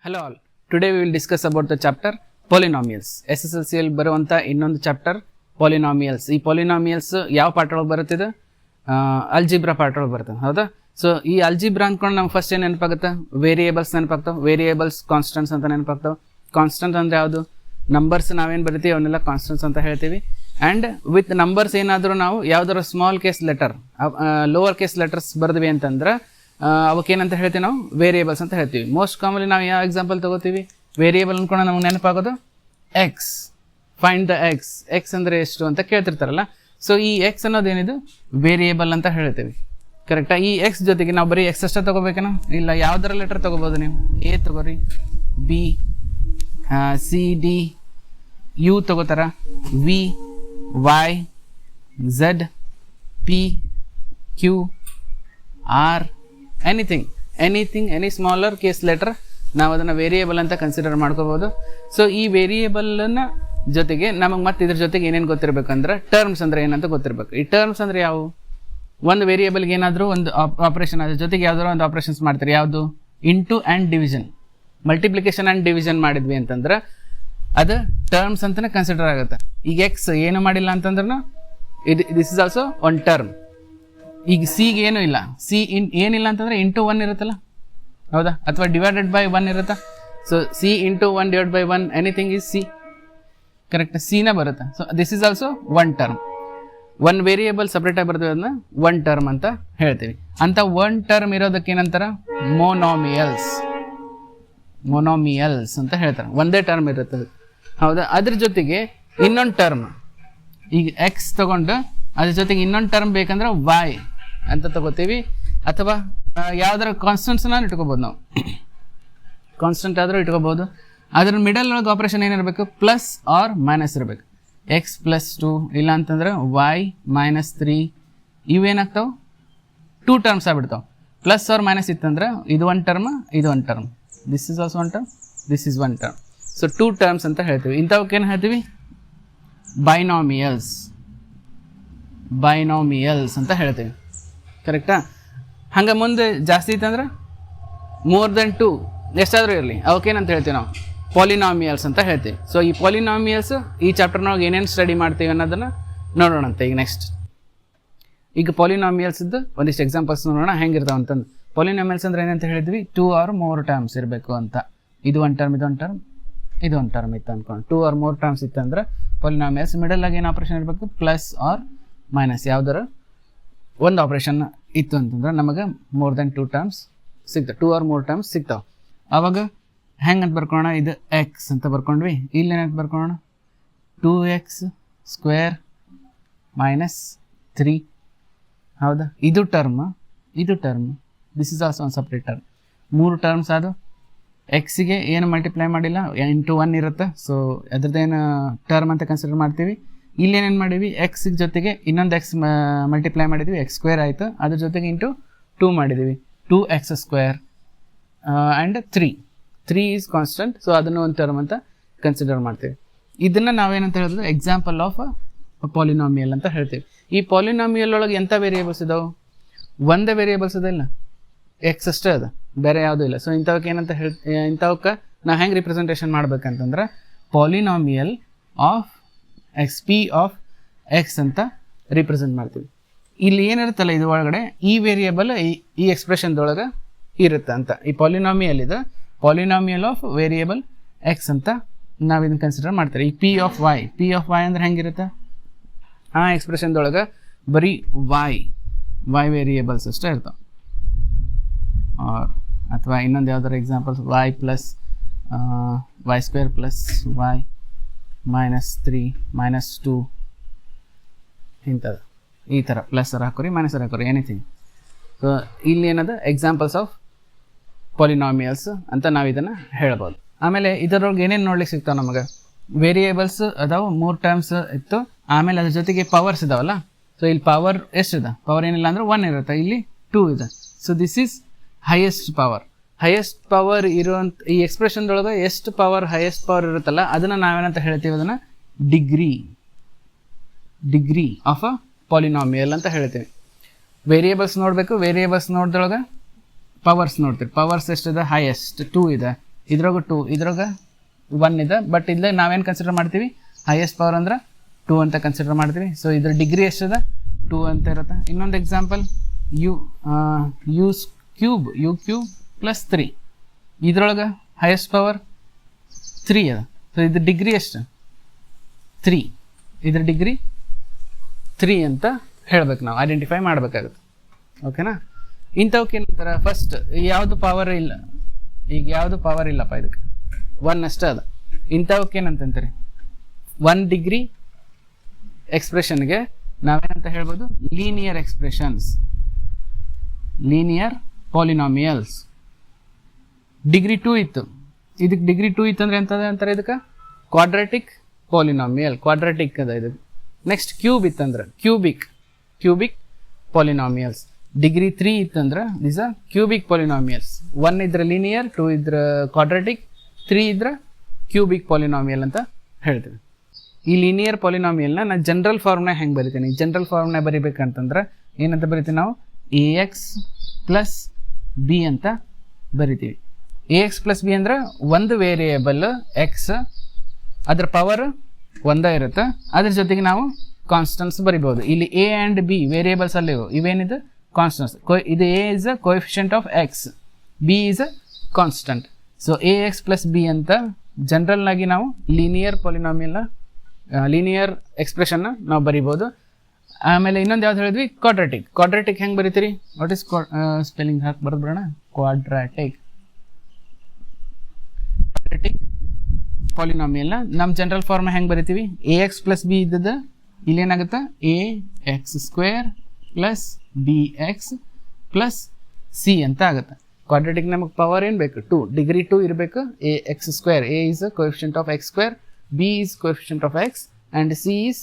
Hello all. Today we will discuss about the chapter polynomials. SSLC ಬರುವಂತ ಇನ್ನೊಂದು chapter polynomials. ಈ polynomials ಯಾವ part ಒಳಗೆ ಬರುತ್ತಿದೆ? ಅಲ್ಜಿಬ್ರಾ ಪಾರ್ಟ್ ಒಳಗೆ ಬರುತ್ತೆ, ಹೌದಾ? ಸೊ ಈ ಅಲ್ಜಿಬ್ರಾ ಅಂದ್ಕೊಂಡು ನಮ್ಗೆ ಫಸ್ಟ್ ಏನು ನೆನಪಾಗುತ್ತೆ? ವೇರಿಯೇಬಲ್ಸ್ ನೆನಪಾಗ್ತಾವೆ. ವೇರಿಯೇಬಲ್ಸ್ ಕಾನ್ಸ್ಟೆಂಟ್ಸ್ ಅಂತ ನೆನಪಾಗ್ತಾವೆ. ಕಾನ್ಸ್ಟೆಂಟ್ ಅಂದರೆ ಯಾವುದು? ನಂಬರ್ಸ್ ನಾವೇನು ಬರಿತೀವಿ ಅವನ್ನೆಲ್ಲ ಕಾನ್ಸ್ಟೆಂಟ್ಸ್ ಅಂತ ಹೇಳ್ತೀವಿ. ಆ್ಯಂಡ್ ವಿತ್ ನಂಬರ್ಸ್ ಏನಾದರೂ ನಾವು ಯಾವ್ದಾದ್ರು small case letter, lower case letters ಬರೆದ್ವಿ ಅಂತಂದ್ರೆ ಅವಕ್ಕೇನಂತ ಹೇಳ್ತೀವಿ ನಾವು? ವೇರಿಯೇಬಲ್ಸ್ ಅಂತ ಹೇಳ್ತೀವಿ. ಮೋಸ್ಟ್ ಕಾಮನ್ಲಿ ನಾವು ಯಾವ ಎಕ್ಸಾಂಪಲ್ ತೊಗೋತೀವಿ? ವೇರಿಯೇಬಲ್ ಅಂದ್ಕೊಂಡು ನಮಗೆ ನೆನಪಾಗೋದು X. Find the X. X ಅಂದರೆ ಎಷ್ಟು ಅಂತ ಕೇಳ್ತಿರ್ತಾರಲ್ಲ. ಸೊ ಈ ಎಕ್ಸ್ ಅನ್ನೋದೇನಿದು ವೇರಿಯೇಬಲ್ ಅಂತ ಹೇಳ್ತೀವಿ, ಕರೆಕ್ಟಾ? ಈ ಎಕ್ಸ್ ಜೊತೆಗೆ ನಾವು ಬರೀ ಎಕ್ಸ್ ಅಷ್ಟೇ ತೊಗೋಬೇಕೇನೋ? ಇಲ್ಲ, ಯಾವುದರ ಲೆಟರ್ ತೊಗೋಬೋದು ನೀವು. ಎ ತೊಗೋರಿ, ಬಿ, ಸಿ, ಡಿ, ಯು ತೊಗೋತಾರ, V, Y, Z, P, Q, R, any smaller case letter ನಾವು ಅದನ್ನು ವೇರಿಯೇಬಲ್ ಅಂತ ಕನ್ಸಿಡರ್ ಮಾಡ್ಕೋಬೋದು. ಸೊ ಈ ವೇರಿಯೇಬಲ್ನ ಜೊತೆಗೆ ನಮಗೆ ಮತ್ತೆ ಇದ್ರ ಜೊತೆಗೆ ಏನೇನು ಗೊತ್ತಿರಬೇಕಂದ್ರೆ ಟರ್ಮ್ಸ್ ಅಂದರೆ ಏನಂತ ಗೊತ್ತಿರಬೇಕು. ಈ ಟರ್ಮ್ಸ್ ಅಂದರೆ ಯಾವುವು? ಒಂದು ವೇರಿಯೇಬಲ್ಗೆ ಏನಾದರೂ ಒಂದು ಆಪ್ರೇಷನ್ ಅದ್ರ ಜೊತೆಗೆ ಯಾವ್ದಾದ್ರು ಒಂದು ಆಪ್ರೇಷನ್ಸ್ ಮಾಡ್ತಾರೆ. ಯಾವುದು? Into and division, multiplication and division ಮಾಡಿದ್ವಿ ಅಂತಂದ್ರೆ ಅದು ಟರ್ಮ್ಸ್ ಅಂತಲೇ ಕನ್ಸಿಡರ್ ಆಗುತ್ತೆ. ಈಗ ಎಕ್ಸ್ ಏನು ಮಾಡಿಲ್ಲ ಅಂತಂದ್ರೂ this is also one term. ಈಗ ಸಿಗೆ ಏನೂ ಇಲ್ಲ, ಏನಿಲ್ಲ ಅಂತಂದರೆ ಇಂಟು 1 ಇರುತ್ತಲ್ಲ, ಹೌದಾ? ಅಥವಾ ಡಿವೈಡೆಡ್ ಬೈ 1 ಇರುತ್ತಾ? So c into 1 divide by 1 anything is c, correct? ಸಿನ ಬರುತ್ತೆ. So this is also one term. One variable ಸಪ್ರೇಟಾಗಿ ಬರ್ತದೆ, ಅದನ್ನ ಒನ್ ಟರ್ಮ್ ಅಂತ ಹೇಳ್ತೀವಿ. ಅಂತ ಒನ್ ಟರ್ಮ್ ಇರೋದಕ್ಕೆ ಏನಂತಾರ? ಮೊನೋಮಿಯಲ್ಸ್ ಅಂತ ಹೇಳ್ತಾರೆ. ಒಂದೇ ಟರ್ಮ್ ಇರುತ್ತದೆ, ಹೌದಾ? ಅದ್ರ ಜೊತೆಗೆ ಇನ್ನೊಂದು ಟರ್ಮ್, ಈಗ ಎಕ್ಸ್ ತಗೊಂಡು ಅದ್ರ ಜೊತೆಗೆ ಇನ್ನೊಂದು ಟರ್ಮ್ ಬೇಕಂದ್ರೆ ವೈ ಅಂತ ತಗೋತೀವಿ. ಅಥವಾ ಯಾವ್ದಾರ ಕಾನ್ಸ್ಟೆಂಟ್ಸ್ನ ಇಟ್ಕೋಬೋದು ನಾವು. ಕಾನ್ಸ್ಟೆಂಟ್ ಆದರೂ ಇಟ್ಕೋಬೋದು. ಅದ್ರ ಮಿಡಲ್ ಒಳಗೆ ಆಪ್ರೇಷನ್ ಏನಿರಬೇಕು? ಪ್ಲಸ್ ಆರ್ ಮೈನಸ್ ಇರಬೇಕು. ಎಕ್ಸ್ ಪ್ಲಸ್ 2 ಇಲ್ಲ ಅಂತಂದ್ರೆ ವೈ ಮೈನಸ್ 3 ಇವೇನಾಗ್ತಾವೆ? 2 ಟರ್ಮ್ಸ್ ಆಗ್ಬಿಡ್ತಾವೆ. ಪ್ಲಸ್ ಆರ್ ಮೈನಸ್ ಇತ್ತಂದ್ರೆ ಇದು ಒನ್ ಟರ್ಮ್, ಇದು one term. This is also one term, this is one term. So 2 terms ಅಂತ ಹೇಳ್ತೀವಿ. ಇಂಥವಕ್ಕೇನು ಹೇಳ್ತೀವಿ? ಬೈನಾಮಿಯಲ್ಸ್ ಅಂತ ಹೇಳ್ತೀವಿ, ಕರೆಕ್ಟಾ? ಹಂಗೆ ಮುಂದೆ ಜಾಸ್ತಿ ಇತ್ತಂದ್ರೆ ಮೋರ್ ದೆನ್ 2 ಎಷ್ಟಾದರೂ ಇರಲಿ, ಅವಕ್ಕೇನಂತ ಹೇಳ್ತೀವಿ ನಾವು? ಪಾಲಿನಾಮಿಯಲ್ಸ್ ಅಂತ ಹೇಳ್ತೀವಿ. ಸೊ ಈ ಪಾಲಿನಾಮಿಯಲ್ಸ್ ಈ ಚಾಪ್ಟರ್ನಾಗ ಏನೇನು ಸ್ಟಡಿ ಮಾಡ್ತೀವಿ ಅನ್ನೋದನ್ನು ನೋಡೋಣಂತೆ ಈಗ ನೆಕ್ಸ್ಟ್. ಈಗ ಪಾಲಿನಾಮಿಯಲ್ಸ್ದು ಒಂದಿಷ್ಟು ಎಕ್ಸಾಂಪಲ್ಸ್ ನೋಡೋಣ ಹೆಂಗಿರ್ತಾವೆ ಅಂತಂದು. ಪಾಲಿನಾಮಿಯಲ್ಸ್ ಅಂದರೆ ಏನಂತ ಹೇಳಿದ್ವಿ? 2 or more ಟರ್ಮ್ಸ್ ಇರಬೇಕು ಅಂತ. ಇದು ಒನ್ ಟರ್ಮ್, ಇದೊಂದು ಟರ್ಮ್, ಇದೊಂದು ಟರ್ಮ್ ಇತ್ತು ಅಂದ್ಕೊಂಡು 2 or more ಟರ್ಮ್ಸ್ ಇತ್ತಂದ್ರೆ ಪಾಲಿನಾಮಿಯಲ್ಸ್. ಮಿಡಲಾಗಿ ಏನು ಆಪ್ರೇಷನ್ ಇರಬೇಕು? ಪ್ಲಸ್ ಆರ್ ಮೈನಸ್ ಯಾವ್ದಾರ ಒಂದು ಆಪ್ರೇಷನ್ ಇತ್ತು ಅಂತಂದ್ರೆ ನಮಗೆ ಮೋರ್ ದೆನ್ 2 ಟರ್ಮ್ಸ್ ಸಿಗ್ತಾವೆ, 2 or more ಟರ್ಮ್ಸ್ ಸಿಗ್ತಾವೆ. ಆವಾಗ ಹೆಂಗೆ ಅಂತ ಬರ್ಕೊಳ್ಳೋಣ? ಇದು ಎಕ್ಸ್ ಅಂತ ಬರ್ಕೊಂಡ್ವಿ. ಇಲ್ಲಿ ಏನಂತ ಬರ್ಕೊಳ್ಳೋಣ? 2x ಸ್ಕ್ವೇರ್ ಮೈನಸ್ 3, ಹೌದಾ? ಇದು ಟರ್ಮ್, ಇದು ಟರ್ಮ್. ದಿಸ್ ಇಸ್ ಆಲ್ಸೋ ಒಂದು ಸಪ್ರೇಟ್ ಟರ್ಮ್. 3 ಟರ್ಮ್ಸ್ ಅದು. ಎಕ್ಸಿಗೆ ಏನು ಮಲ್ಟಿಪ್ಲೈ ಮಾಡಿಲ್ಲ, ಇಂಟು 1 ಇರುತ್ತೆ. ಸೊ ಅದ್ರದ್ದೇನು ಟರ್ಮ್ ಅಂತ ಕನ್ಸಿಡರ್ ಮಾಡ್ತೀವಿ. ಇಲ್ಲಿ ಏನೇನು ಮಾಡೀವಿ? ಎಕ್ಸ್ ಜೊತೆಗೆ ಇನ್ನೊಂದು ಎಕ್ಸ್ ಮಲ್ಟಿಪ್ಲೈ ಮಾಡಿದ್ವಿ, ಎಕ್ಸ್ ಸ್ಕ್ವೇರ್ ಆಯಿತು. ಅದ್ರ ಜೊತೆಗೆ ಇಂಟು 2 ಮಾಡಿದ್ದೀವಿ, 2x square and 3 is constant. So ಅದನ್ನು ಒಂದು ಟರ್ಮ್ ಅಂತ ಕನ್ಸಿಡರ್ ಮಾಡ್ತೀವಿ. ಇದನ್ನು ನಾವೇನಂತ ಹೇಳಿದ್ರೆ ಎಕ್ಸಾಂಪಲ್ ಆಫ್ ಪಾಲಿನಾಮಿಯಲ್ ಅಂತ ಹೇಳ್ತೀವಿ. ಈ ಪಾಲಿನಾಮಿಯಲ್ ಒಳಗೆ ಎಂಥ ವೇರಿಯೇಬಲ್ಸ್ ಇದಾವೆ? ಒಂದೇ ವೇರಿಯೇಬಲ್ಸ್ ಇದೆಲ್ಲ, ಎಕ್ಸ್ ಅಷ್ಟೇ ಅದು, ಬೇರೆ ಯಾವುದೂ ಇಲ್ಲ. ಸೊ ಇಂಥವಕ್ಕೆ ಏನಂತ ಇಂಥವಕ್ಕೆ ನಾವು ಹೆಂಗೆ ರಿಪ್ರೆಸೆಂಟೇಷನ್ ಮಾಡ್ಬೇಕಂತಂದ್ರೆ polynomial of x, p of x ಅಂತ ರಿಪ್ರೆಸೆಂಟ್ ಮಾಡ್ತೀವಿ. ಇಲ್ಲಿ ಏನಿರುತ್ತಲ್ಲ ಇದು ಒಳಗಡೆ ಈ ವೇರಿಯೇಬಲ್ ಈ ಎಕ್ಸ್ಪ್ರೆಷನ್ದೊಳಗೆ ಇರುತ್ತೆ ಅಂತ. ಈ ಪಾಲಿನಾಮಿಯಲ್ ಇದೆ, ಪಾಲಿನಾಮಿಯಲ್ ಆಫ್ ವೇರಿಯೇಬಲ್ ಎಕ್ಸ್ ಅಂತ ನಾವು ಇದನ್ನು ಕನ್ಸಿಡರ್ ಮಾಡ್ತೀವಿ. ಈ ಪಿ ಆಫ್ ವೈ ಅಂದ್ರೆ ಹೆಂಗಿರುತ್ತೆ? ಆ ಎಕ್ಸ್ಪ್ರೆಷನ್ದೊಳಗೆ ಬರೀ ವೈ ವೇರಿಯೇಬಲ್ಸ್ ಅಷ್ಟೇ ಇರ್ತಾವೆ. ಅಥವಾ ಇನ್ನೊಂದು ಯಾವ್ದಾರು examples, y plus y square plus y minus 3 minus 2 ಇಂಥದ್ದು. ಈ ಥರ ಪ್ಲಸ್ ಹಾಕೋರಿ, ಮೈನಸ್ ಹಾಕೋರಿ, ಎನಿಥಿಂಗ್. ಸೊ ಇಲ್ಲಿ ಏನದು ಎಕ್ಸಾಂಪಲ್ಸ್ ಆಫ್ ಪಾಲಿನಾಮಿಯಲ್ಸ್ ಅಂತ ನಾವು ಇದನ್ನು ಹೇಳ್ಬೋದು. ಆಮೇಲೆ ಇದರೊಳಗೆ ಏನೇನು ನೋಡ್ಲಿಕ್ಕೆ ಸಿಗ್ತಾವೆ ನಮಗೆ? ವೇರಿಯೇಬಲ್ಸ್ ಅದಾವೆ, 3 ಟರ್ಮ್ಸ್ ಇತ್ತು. ಆಮೇಲೆ ಅದ್ರ ಜೊತೆಗೆ ಪವರ್ಸ್ ಇದಾವಲ್ಲ. ಸೊ ಇಲ್ಲಿ ಪವರ್ ಎಷ್ಟಿದೆ? ಪವರ್ ಏನಿಲ್ಲ ಅಂದ್ರೆ 1 ಇರುತ್ತೆ, ಇಲ್ಲಿ 2 ಇದೆ. So this is highest power. Highest power ಇರುವಂಥ ಈ ಎಕ್ಸ್ಪ್ರೆಷನ್ದೊಳಗೆ ಎಷ್ಟು ಪವರ್ ಹೈಯೆಸ್ಟ್ ಪವರ್ ಇರುತ್ತಲ್ಲ ಅದನ್ನು ನಾವೇನಂತ ಹೇಳ್ತೀವಿ? ಅದನ್ನು ಡಿಗ್ರಿ ಆಫ್ ಅ ಪಾಲಿನಾಮಿಯಲ್ ಅಂತ ಹೇಳ್ತೀವಿ. ವೇರಿಯೇಬಲ್ಸ್ ನೋಡಬೇಕು, ವೇರಿಯೇಬಲ್ಸ್ ನೋಡಿದೊಳಗೆ ಪವರ್ಸ್ ನೋಡ್ತೀವಿ. ಪವರ್ಸ್ ಎಷ್ಟಿದೆ? ಹೈಯೆಸ್ಟ್ 2 ಇದೆ. ಇದ್ರಾಗ 2 ಇದ್ರಾಗ 1 ಇದೆ. ಬಟ್ ಇದ್ರಾಗ ನಾವೇನು ಕನ್ಸಿಡರ್ ಮಾಡ್ತೀವಿ, ಹೈಯೆಸ್ಟ್ ಪವರ್ ಅಂದ್ರೆ 2 ಅಂತ ಕನ್ಸಿಡರ್ ಮಾಡ್ತೀವಿ. ಸೊ ಇದ್ರ ಡಿಗ್ರಿ ಎಷ್ಟದ 2 ಅಂತ ಇರುತ್ತೆ. ಇನ್ನೊಂದು ಎಕ್ಸಾಂಪಲ್ ಯು ಕ್ಯೂಬ್ ಪ್ಲಸ್ 3, ಇದ್ರೊಳಗೆ ಹೈಯೆಸ್ಟ್ ಪವರ್ 3 ಅದ. ಸೊ ಇದ್ರ ಡಿಗ್ರಿ ಎಷ್ಟು 3, ಇದ್ರ ಡಿಗ್ರಿ 3 ಅಂತ ಹೇಳ್ಬೇಕು, ನಾವು ಐಡೆಂಟಿಫೈ ಮಾಡಬೇಕಾಗುತ್ತೆ. ಓಕೆನಾ? ಇಂಥವಕ್ಕೆ ಏನಂತಾರೆ, ಫಸ್ಟ್ ಯಾವುದು ಪವರ್ ಇಲ್ಲ, ಈಗ ಯಾವುದು ಪವರ್ ಇಲ್ಲಪ್ಪ, ಇದಕ್ಕೆ 1 ಅಷ್ಟೇ ಅದ. ಇಂಥವಕ್ಕೆ ಏನಂತಂತಾರೆ 1 ಡಿಗ್ರಿ ಎಕ್ಸ್ಪ್ರೆಷನ್ಗೆ ನಾವೇನಂತ ಹೇಳ್ಬೋದು, linear expressions, linear polynomials. Degree 2 ಇತ್ತು, ಇದಕ್ಕೆ ಡಿಗ್ರಿ 2 ಇತ್ತು ಅಂದರೆ ಎಂತದ ಅಂತಾರೆ, ಇದಕ್ಕೆ ಕ್ವಾಡ್ರಾಟಿಕ್ ಪಾಲಿನಾಮಿಯಲ್, ಕ್ವಾಡ್ರಾಟಿಕ್ ಅದ ಇದು. ನೆಕ್ಸ್ಟ್ ಕ್ಯೂಬ್ ಇತ್ತಂದ್ರೆ ಕ್ಯೂಬಿಕ್ ಪಾಲಿನಾಮಿಯಲ್ಸ್. ಡಿಗ್ರಿ 3 ಇತ್ತಂದ್ರೆ ದಿಸ್ ಆರ್ ಕ್ಯೂಬಿಕ್ ಪಾಲಿನಾಮಿಯಲ್ಸ್. 1 ಇದ್ರೆ ಲೀನಿಯರ್, 2 ಇದ್ರೆ ಕ್ವಾಡ್ರಾಟಿಕ್, 3 ಇದ್ರೆ ಕ್ಯೂಬಿಕ್ ಪಾಲಿನಾಮಿಯಲ್ ಅಂತ ಹೇಳ್ತೀವಿ. ಈ ಲೀನಿಯರ್ ಪಾಲಿನಾಮಿಯಲ್ನ ನಾನು ಜನರಲ್ ಫಾರ್ಮ್ನಾಗ ಹೆಂಗೆ ಬರಿತೀನಿ, ಜನರಲ್ ಫಾರ್ಮ್ನಾಗ ಬರಿಬೇಕಂತಂದ್ರೆ ಏನಂತ ಬರಿತೀವಿ ನಾವು, AX ಪ್ಲಸ್ B ಅಂತ ಬರಿತೀವಿ. AX ಪ್ಲಸ್ B ಅಂದ್ರೆ ಒಂದು ವೇರಿಯೇಬಲ್ ಎಕ್ಸ್, ಅದ್ರ ಪವರ್ ಒಂದೇ ಇರುತ್ತೆ, ಅದ್ರ ಜೊತೆಗೆ ನಾವು ಕಾನ್ಸ್ಟನ್ಸ್ ಬರಿಬೋದು. ಇಲ್ಲಿ A ಆ್ಯಂಡ್ B ವೇರಿಯೇಬಲ್ಸ್ ಅಲ್ಲಿ ಇವೇನಿದೆ ಕಾನ್ಸ್ಟನ್ಸ್. ಇದು A is a coefficient of X, B is a constant. So AX plus B ಅಂತ ಜನರಲ್ ಆಗಿ ನಾವು ಲೀನಿಯರ್ ಪಾಲಿನಾಮಿಯಲ್, ಲೀನಿಯರ್ ಎಕ್ಸ್ಪ್ರೆಷನ್ನ ನಾವು ಬರಿಬೋದು. ಆಮೇಲೆ ಇನ್ನೊಂದು ಯಾವ್ದು ಹೇಳಿದ್ವಿ, ಕ್ವಾಡ್ರಾಟಿಕ್ ಹೆಂಗೆ ಬರಿತೀರಿ, ವಾಟ್ ಇಸ್ ಸ್ಪೆಲ್ಲಿಂಗ್ ಹಾಕಿ ಬರೋಣ, ಕ್ವಾಡ್ರಾಟಿಕ್ ಪಾಲಿನಾಮಿಯಲ್ನ ನಮ್ಮ ಜನರಲ್ ಫಾರ್ಮ್ ಹೆಂಗೆ ಬರಿತೀವಿ, AX ಪ್ಲಸ್ B ಇದ್ದದ್ದು ಇಲ್ಲಿ ಏನಾಗುತ್ತೆ, AX² plus BX plus C ಅಂತ ಆಗುತ್ತೆ. ಕ್ವಾಡ್ರಾಟಿಕ್ ನಮಗೆ ಪವರ್ ಏನು ಬೇಕು, 2, ಡಿಗ್ರಿ 2 ಇರಬೇಕು. AX², A is a coefficient of x², B is coefficient of x and C is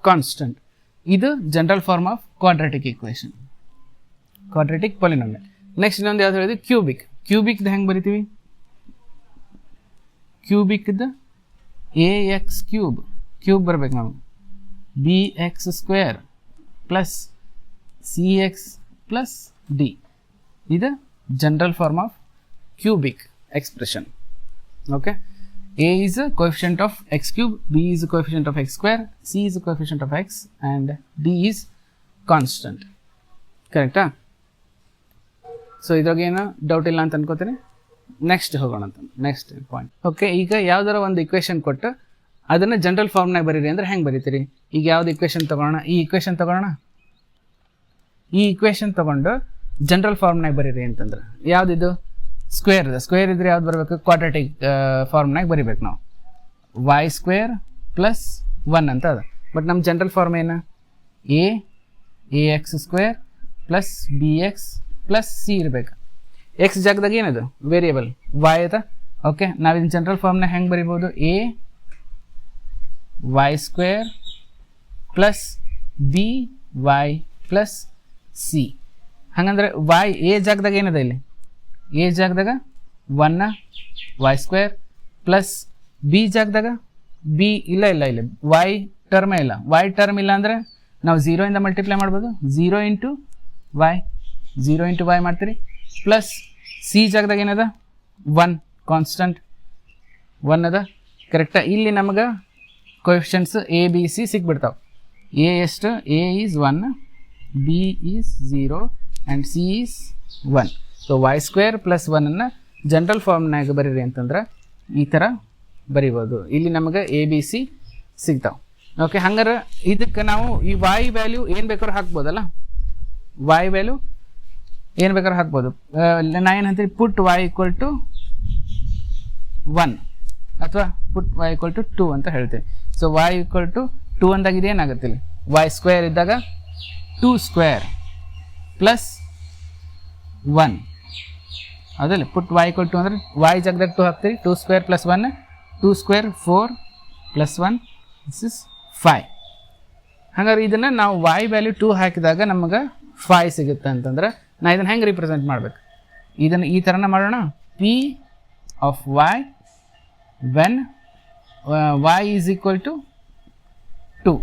constant. ಇದು general form of quadratic equation, quadratic polynomial. Next ಇನ್ನೊಂದು ಯಾವ್ದು ಹೇಳಿದ್ವಿ, ಕ್ಯೂಬಿಕ್ದು ಹೆಂಗೆ ಬರಿತೀವಿ, ಕ್ಯೂಬಿಕ್ದು ಕ್ಯೂಬ್ ಬರ್ಬೇಕು ನಾವು, BX² plus CX plus D. ಇದು general form of cubic expression. Okay, A is a coefficient of x³, B is a coefficient of x², C is a coefficient of x and D is constant. ಕರೆಕ್ಟಾ? So ಇದ್ರಾಗ ಏನೋ doubt ಇಲ್ಲ ಅಂತ ಅನ್ಕೋತೀನಿ. Next ಹೋಗೋಣ ಅಂತ, next point. Okay, ಈಗ ಯಾವ್ದಾರ ಒಂದು ಇಕ್ವೇಷನ್ ಕೊಟ್ಟು ಅದನ್ನು ಜನರಲ್ ಫಾರ್ಮ್ನಾಗ ಬರೀರಿ ಅಂದರೆ ಹೆಂಗೆ ಬರೀತೀರಿ? ಈಗ ಯಾವ್ದು ಇಕ್ವೇಷನ್ ತೊಗೊಳ್ಳೋಣ, ಈ ಇಕ್ವೇಷನ್ ತೊಗೊಂಡು ಜನರಲ್ ಫಾರ್ಮ್ನಾಗ ಬರೀರಿ ಅಂತಂದ್ರೆ ಯಾವುದಿದು, ಸ್ಕ್ವೇರ್ ಇದ್ರೆ ಯಾವ್ದು ಬರಬೇಕು, ಕ್ವಾಡ್ರಾಟಿಕ್ ಫಾರ್ಮ್ನಾಗ ಬರಿಬೇಕು ನಾವು. y² ಪ್ಲಸ್ 1 ಅಂತ ಅದ. ಬಟ್ ನಮ್ಮ ಜನರಲ್ ಫಾರ್ಮ್ ಏನು, AX² plus BX plus C ಇರಬೇಕು. ಎಕ್ಸ್ ಜಾಗದಾಗ ಏನದು ವೇರಿಯೇಬಲ್ y ಅದ. ಓಕೆ, ನಾವಿದು ಜನರಲ್ ಫಾರ್ಮ್ನಾಗ ಹೆಂಗೆ ಬರಿಬೋದು, AY² plus BY plus C. ಹಂಗಂದ್ರೆ A ಜಾಗದಾಗ ಏನದ, ಇಲ್ಲಿ A ಜಾಗದಾಗ 1 y² ಪ್ಲಸ್ B ಜಾಗದಾಗ B ಇಲ್ಲ ಇಲ್ಲಿ y ಟರ್ಮೇ ಇಲ್ಲ. y ಟರ್ಮ್ ಇಲ್ಲ ಅಂದರೆ ನಾವು 0 ಇಂದ ಮಲ್ಟಿಪ್ಲೈ ಮಾಡ್ಬೋದು, 0 ಇಂಟು y ಮಾಡ್ತೀರಿ. ಪ್ಲಸ್ C ಜಾಗದಾಗ ಏನದ, 1 ಕಾನ್ಸ್ಟಂಟ್ 1 ಅದ. ಕರೆಕ್ಟಾ? ಇಲ್ಲಿ ನಮಗೆ ಕೋಎಫಿಷಿಯಂಟ್ಸ್ A B C ಸಿಕ್ಬಿಡ್ತಾವೆ. A ಎಷ್ಟು, A is 1, B is 0 and C is 1. So y² plus 1 general ಫಾರ್ಮ್ನಾಗ ಬರೀರಿ ಅಂತಂದ್ರೆ ಈ ಥರ ಬರಿಬೋದು. ಇಲ್ಲಿ ನಮಗೆ ABC ಸಿಗ್ತಾವೆ. ಓಕೆ, ಹಂಗಾರೆ ಇದಕ್ಕೆ ನಾವು ಈ y ವ್ಯಾಲ್ಯೂ ಏನು ಬೇಕಾದ್ರೂ ಹಾಕ್ಬೋದಲ್ಲ, y ವ್ಯಾಲ್ಯೂ ಏನು ಬೇಕಾದ್ರೂ ಹಾಕ್ಬೋದು. ನಾ ಏನು ಅಂತೀವಿ, ಪುಟ್ y ಈಕ್ವಲ್ ಟು 1 ಅಥವಾ ಪುಟ್ y ಈಕ್ವಲ್ ಟು 2 ಅಂತ ಹೇಳ್ತೀವಿ. ಸೊ y ಈಕ್ವಲ್ ಟು 2 ಅಂದಾಗ ಇದೇನಾಗುತ್ತೆ, ಇಲ್ಲಿ y² ಇದ್ದಾಗ 2² ಪ್ಲಸ್ 1 ಅದಲ್ಲ. ಪುಟ್ y ಈಕ್ವಲ್ ಟು ಅಂದರೆ y ಜಾಗದಾಗ 2 ಹಾಕ್ತೀವಿ, 2² ಪ್ಲಸ್ 1, 2² 4 ಪ್ಲಸ್ 1 ದಿಸ್ ಇಸ್ 5. ಹಾಗಾದ್ರೆ ಇದನ್ನು ನಾವು y ವ್ಯಾಲ್ಯೂ 2 ಹಾಕಿದಾಗ ನಮಗೆ 5 ಸಿಗುತ್ತೆ ಅಂತಂದ್ರೆ ನಾ ಇದನ್ನು ಹೆಂಗೆ ರಿಪ್ರೆಸೆಂಟ್ ಮಾಡ್ಬೇಕು, ಇದನ್ನು ಈ ಥರನ ಮಾಡೋಣ. P of y when y is equal to 2.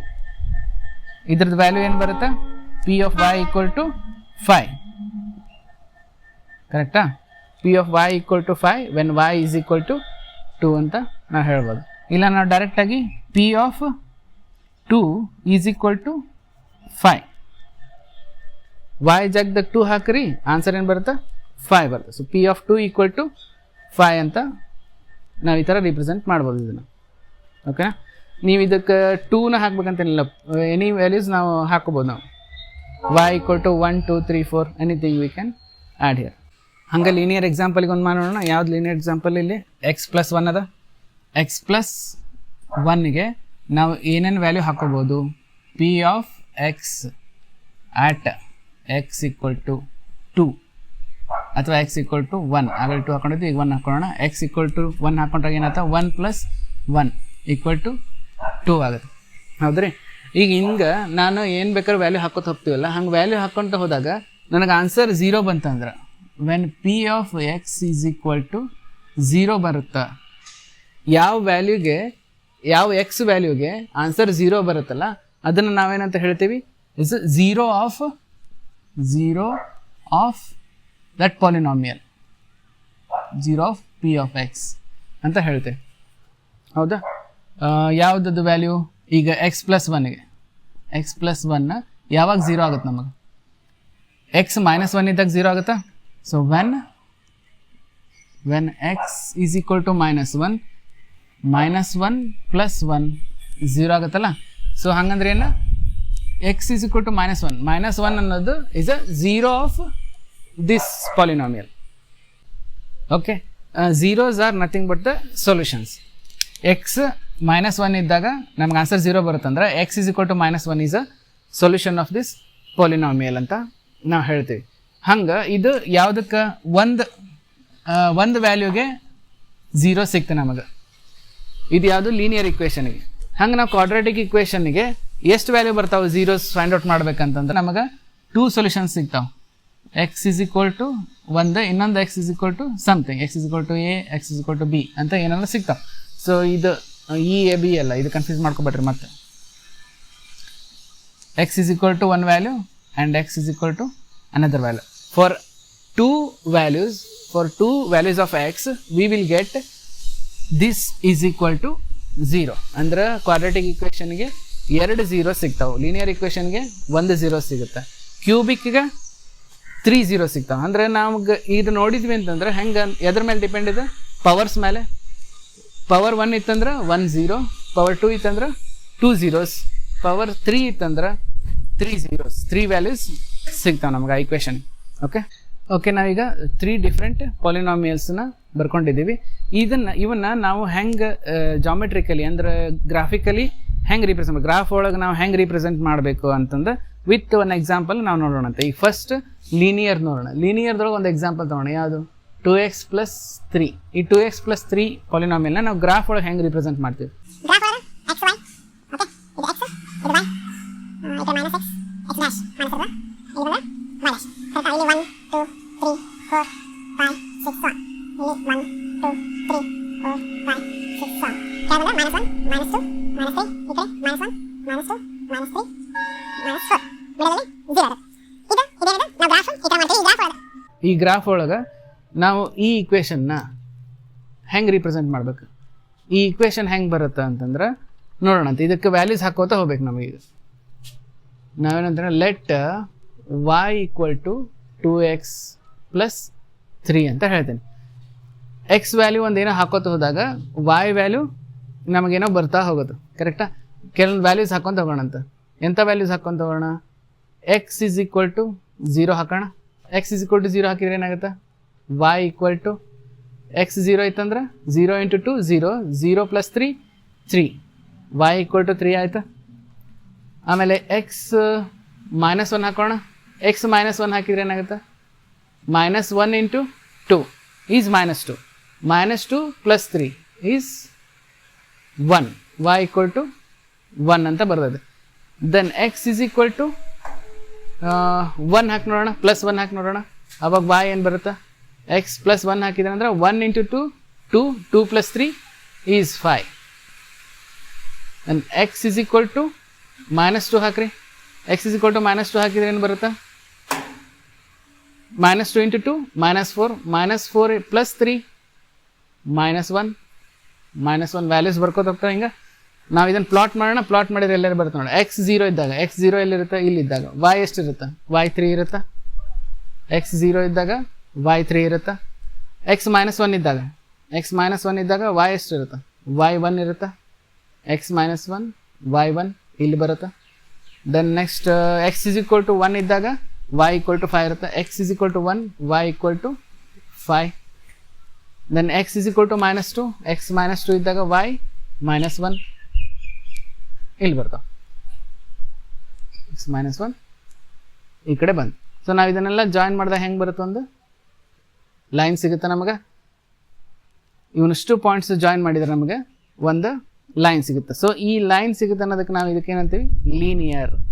ಇದ್ರದ್ದು ವ್ಯಾಲ್ಯೂ ಏನು ಬರುತ್ತೆ, P of y equal to 5. ಕರೆಕ್ಟಾ? P of y equal to 5 when y is equal to 2 ಅಂತ ನಾವು ಹೇಳ್ಬೋದು. ಇಲ್ಲ ನಾವು ಡೈರೆಕ್ಟಾಗಿ P of 2 is equal to 5, y ಜಾಗದಾಗ 2 ಹಾಕ್ರಿ, ಆನ್ಸರ್ ಏನು ಬರುತ್ತೆ 5 ಬರುತ್ತೆ. So P of 2 equal to 5 ಅಂತ ನಾವು ಈ ಥರ ರಿಪ್ರೆಸೆಂಟ್ ಮಾಡ್ಬೋದು ಇದನ್ನು. ಓಕೆನಾ? ನೀವು ಇದಕ್ಕೆ 2ನ ಹಾಕ್ಬೇಕಂತೇನಿಲ್ಲ, ಎನಿ ವ್ಯಾಲ್ಯೂಸ್ ನಾವು ಹಾಕೋಬೋದು. ನಾವು y equal to 1 2 3 4 anything we can add here. ಹಂಗೆ ಲೀನಿಯರ್ ಎಕ್ಸಾಂಪಲ್ಗೆ ಒಂದು ಮಾಡೋಣ. ಯಾವ್ದು ಲೀನಿಯರ್ ಎಕ್ಸಾಂಪಲ್? ಇಲ್ಲಿ x+1 ಅದ. x+1ಗೆ ನಾವು ಏನೇನು ವ್ಯಾಲ್ಯೂ ಹಾಕೋಬೋದು? P of x at x equal to 2 ಅಥವಾ x ಈಕ್ವಲ್ ಟು 1. ಆಗಲಿ 2 ಹಾಕೊಂಡಿದ್ದು, ಈಗ 1 ಹಾಕೊಳ್ಳೋಣ. x ಈಕ್ವಲ್ ಟು 1 ಹಾಕೊಂಡ್ರಾಗ ಏನಾಯ್ತು? 1 + 1 ಈಕ್ವಲ್ ಟು 2 ಆಗುತ್ತೆ. ಹೌದ್ರಿ? ಈಗ ಹಿಂಗೆ ನಾನು ಏನು ಬೇಕಾದ್ರೂ ವ್ಯಾಲ್ಯೂ ಹಾಕೋತ ಹೋಗ್ತೀವಲ್ಲ, ಹಂಗೆ ವ್ಯಾಲ್ಯೂ ಹಾಕ್ಕೊಂತ ಹೋದಾಗ ನನಗೆ ಆನ್ಸರ್ 0 ಬಂತಂದ್ರೆ, when p of x is equal to 0 ಬರುತ್ತೆ, ಯಾವ ವ್ಯಾಲ್ಯೂಗೆ, ಯಾವ ಎಕ್ಸ್ ವ್ಯಾಲ್ಯೂಗೆ ಆನ್ಸರ್ 0 ಬರುತ್ತಲ್ಲ, ಅದನ್ನು ನಾವೇನಂತ ಹೇಳ್ತೀವಿ? Is 0 of that polynomial, 0 of P of x ಅಂತ ಹೇಳ್ತೇವೆ. ಹೌದಾ? ಯಾವುದದು ವ್ಯಾಲ್ಯೂ? ಈಗ x+1ಗೆ, x+1 ಯಾವಾಗ 0 ಆಗುತ್ತೆ ನಮಗೆ? x -1 ಇದ್ದಾಗ 0 ಆಗುತ್ತಾ? So when x is equal to -1 + 1 0 ಆಗುತ್ತಲ್ಲ. ಸೊ ಹಂಗಂದ್ರೆ ಏನು? x ಈಸ್ ಈಕ್ವಲ್ ಟು -1 ಅನ್ನೋದು is a 0 of this polynomial. Okay, zeros are nothing but the solutions. x -1 ಇದ್ದಾಗ ನಮ್ಗೆ ಆನ್ಸರ್ 0 ಬರುತ್ತಂದ್ರೆ x is equal to -1 is a solution of this polynomial ಅಂತ ನಾವು ಹೇಳ್ತೀವಿ. ಹಂಗೆ ಇದು ಯಾವುದಕ್ಕೆ? ಒಂದು ವ್ಯಾಲ್ಯೂಗೆ 0 ಸಿಕ್ತು ನಮಗೆ. ಇದು ಯಾವುದು? ಲೀನಿಯರ್ ಇಕ್ವೇಷನ್ಗೆ. ಹಂಗೆ ನಾವು ಕ್ವಾಡ್ರಾಟಿಕ್ ಇಕ್ವೇಷನ್ಗೆ ಎಷ್ಟು ವ್ಯಾಲ್ಯೂ ಬರ್ತಾವೆ ಝೀರೋಸ್ ಫೈಂಡ್ ಔಟ್ ಮಾಡ್ಬೇಕಂತಂದ್ರೆ ನಮಗೆ 2 ಸೊಲ್ಯೂಷನ್ಸ್ ಸಿಗ್ತಾವೆ. x ಈಸ್ ಈಕ್ವಲ್ ಟು 1, ಇನ್ನೊಂದು x is equal to something, x is equal to a, x is equal to b ಅಂತ ಏನೆಲ್ಲ ಸಿಗ್ತಾವೆ. ಸೊ ಇದು ಈ a b ಅಲ್ಲ, ಇದು ಕನ್ಫ್ಯೂಸ್ ಮಾಡ್ಕೊಬೇಡ್ರಿ. ಮತ್ತೆ x is equal to 1 value and x is equal to another value. For two values of x, we will get this is equal to 0. ಅಂದ್ರೆ ಕ್ವಾಡ್ರಾಟಿಕ್ ಇಕ್ವೇಷನ್ಗೆ 2 0 ಸಿಗ್ತಾವೆ, ಲೀನಿಯರ್ ಇಕ್ವೇಷನ್ಗೆ 1 0 ಸಿಗುತ್ತೆ, ಕ್ಯೂಬಿಕ್ಗೆ 3 0 ಸಿಗ್ತಾವೆ. ಅಂದರೆ ನಮ್ಗೆ ಇದು ನೋಡಿದ್ವಿ ಅಂತಂದ್ರೆ ಹೆಂಗೆ, ಎದ್ರ ಮೇಲೆ ಡಿಪೆಂಡ್ ಇದೆ? ಪವರ್ಸ್ ಮೇಲೆ. ಪವರ್ 1 ಇತ್ತಂದ್ರೆ 1 0, ಪವರ್ 2 ಇತ್ತಂದ್ರೆ 2 zeros, ಪವರ್ 3 ಇತ್ತಂದ್ರೆ 3 zeros, 3 ವ್ಯಾಲ್ಯೂಸ್ ಸಿಗ್ತಾವೆ ನಮ್ಗೆ ಆ ಇಕ್ವೇಷನ್. ಓಕೆ, ನಾವೀಗ 3 ಡಿಫ್ರೆಂಟ್ ಪಾಲಿನಾಮಿಯಲ್ಸ್ನ ಬರ್ಕೊಂಡಿದ್ದೀವಿ. ಇವನ್ನ ನಾವು ಹೆಂಗೆ ಜಾಮೆಟ್ರಿಕಲಿ ಅಂದ್ರೆ ಗ್ರಾಫಿಕಲಿ ಹೆಂಗೆ ರಿಪ್ರೆಸೆಂಟ್, ಗ್ರಾಫ್ ಒಳಗೆ ನಾವು ಹೆಂಗೆ ರಿಪ್ರೆಸೆಂಟ್ ಮಾಡಬೇಕು ಅಂತಂದ್ರೆ ವಿತ್ ಒಂದು ಎಕ್ಸಾಂಪಲ್ ನಾವು ನೋಡೋಣ ಅಂತ. ಈಗ ಫಸ್ಟ್ ಲೀನಿಯರ್ ನೋಡೋಣ. ಲೀನಿಯರ್ದೊಳಗೆ ಒಂದು ಎಕ್ಸಾಂಪಲ್ ತೊಗೊಳ್ಳೋಣ. ಯಾವುದು? 2x + 3. ಈ 2x + 3 ಪಾಲಿನಾಮಿಯಲ್ನ ನಾವು ಗ್ರಾಫ್ ಒಳಗೆ ಹೆಂಗೆ ರಿಪ್ರೆಸೆಂಟ್ ಮಾಡ್ತೀವಿ? ಈ ಗ್ರಾಫ್ ಒಳಗೆ ನಾವು ಈ ಇಕ್ವೇಷನ್ನ ಹೆಂಗೆ ರಿಪ್ರೆಸೆಂಟ್ ಮಾಡ್ಬೇಕು? ಈ ಇಕ್ವೇಷನ್ ಹೆಂಗೆ ಬರುತ್ತೆ ಅಂತಂದ್ರೆ ನೋಡೋಣ ಅಂತ. ಇದಕ್ಕೆ ವ್ಯಾಲ್ಯೂಸ್ ಹಾಕೋತಾ ಹೋಗ್ಬೇಕು ನಮಗೆ. ನಾವೇನಂದ್ರೆ let y equal to 2x + 3 ಅಂತ ಹೇಳ್ತೇನೆ. ಎಕ್ಸ್ ವ್ಯಾಲ್ಯೂ ಒಂದೇನೋ ಹಾಕೋತ ಹೋದಾಗ y ವ್ಯಾಲ್ಯೂ ನಮಗೇನೋ ಬರ್ತಾ ಹೋಗೋದು. ಕರೆಕ್ಟಾ? ಕೆಲವೊಂದು ವ್ಯಾಲ್ಯೂಸ್ ಹಾಕ್ಕೊಂತ ಹೋಗೋಣ ಅಂತ. ಎಂಥ ವ್ಯಾಲ್ಯೂಸ್ ಹಾಕ್ಕೊಂತ ಹೋಗೋಣ? x ಈಸ್ ಈಕ್ವಲ್ ಟು 0 ಹಾಕೋಣ. x ಈಸ್ ಈಕ್ವಲ್ ಟು 0 ಹಾಕಿದ್ರೆ ಏನಾಗುತ್ತೆ? y ಈಕ್ವಲ್ ಟು x 0 ಇತ್ತಂದ್ರೆ 0 × 2 0, 0 + 3 3, y ಈಕ್ವಲ್ ಟು 3 ಆಯಿತಾ? ಆಮೇಲೆ x -1 ಹಾಕೋಣ. x -1 ಹಾಕಿದ್ರೆ ಏನಾಗುತ್ತೆ? -1 × 2 is -2, -2 + 3 is 1, y equal to 1 ಅಂತ ಬರ್ತದೆ. Then x is equal to 1 ಹಾಕಿ ನೋಡೋಣ, +1 ಹಾಕಿ ನೋಡೋಣ. ಅವಾಗ y ಏನು ಬರುತ್ತೆ? x +1 ಹಾಕಿದ್ರೆ ಅಂದ್ರೆ 1 × 2 2, 2 + 3 is 5. And x is equal to -2 ಹಾಕ್ರಿ. x ಈಸ್ ಈಕ್ವಲ್ ಟು -2 ಹಾಕಿದ್ರೆ ಏನು ಬರುತ್ತೆ? minus 2 into 2 minus 4 minus 4 plus 3 minus 1 minus 1 values ಬರ್ಕೋತ ಹೋಗ್ತಾವೆ. ಹಿಂಗೆ ನಾವು ಇದನ್ನು ಪ್ಲಾಟ್ ಮಾಡೋಣ. ಪ್ಲಾಟ್ ಮಾಡಿದ್ರೆ ಎಲ್ಲರೂ ಬರುತ್ತೆ ನೋಡಿ. ಎಕ್ಸ್ 0 ಇದ್ದಾಗ ಎಕ್ಸ್ 0 ಎಲ್ಲಿರುತ್ತೆ? ಇಲ್ಲಿದ್ದಾಗ. ವೈ ಎಷ್ಟಿರುತ್ತೆ? ವೈ 3 ಇರುತ್ತೆ. ಎಕ್ಸ್ 0 ಇದ್ದಾಗ ವೈ 3 ಇರುತ್ತೆ. ಎಕ್ಸ್ ಮೈನಸ್ 1 ಇದ್ದಾಗ ಎಕ್ಸ್ ಮೈನಸ್ 1 ಇದ್ದಾಗ ವೈ ಎಷ್ಟಿರುತ್ತೆ? ವೈ 1 ಇರುತ್ತೆ. ಎಕ್ಸ್ ಮೈನಸ್ 1 ವೈ 1 ಇಲ್ಲಿ ಬರುತ್ತೆ. Then next x is equal to 1 ಇದ್ದಾಗ y equal to 5 ಇರುತ್ತೆ. X is equal to 1 y equal to 5. Then x is equal to minus 2 x minus 2 ಇದ್ದಾಗ y minus 1 ಇಲ್ಲಿ ಬರ್ತಾವೆ. X minus 1 ಈ ಕಡೆ ಬಂದು. ಸೊ ನಾವು ಇದನ್ನೆಲ್ಲ ಜಾಯಿನ್ ಮಾಡಿದಾಗ ಹೆಂಗೆ ಬರುತ್ತೆ? ಒಂದು ಲೈನ್ ಸಿಗುತ್ತೆ ನಮಗೆ. ಇವನಷ್ಟು ಪಾಯಿಂಟ್ಸ್ ಜಾಯಿನ್ ಮಾಡಿದರೆ ನಮಗೆ ಒಂದು ಲೈನ್ ಸಿಗುತ್ತೆ. ಸೊ ಈ ಲೈನ್ ಸಿಗುತ್ತೆ ಅನ್ನೋದಕ್ಕೆ ನಾವು ಇದಕ್ಕೆ ಏನಂತೀವಿ?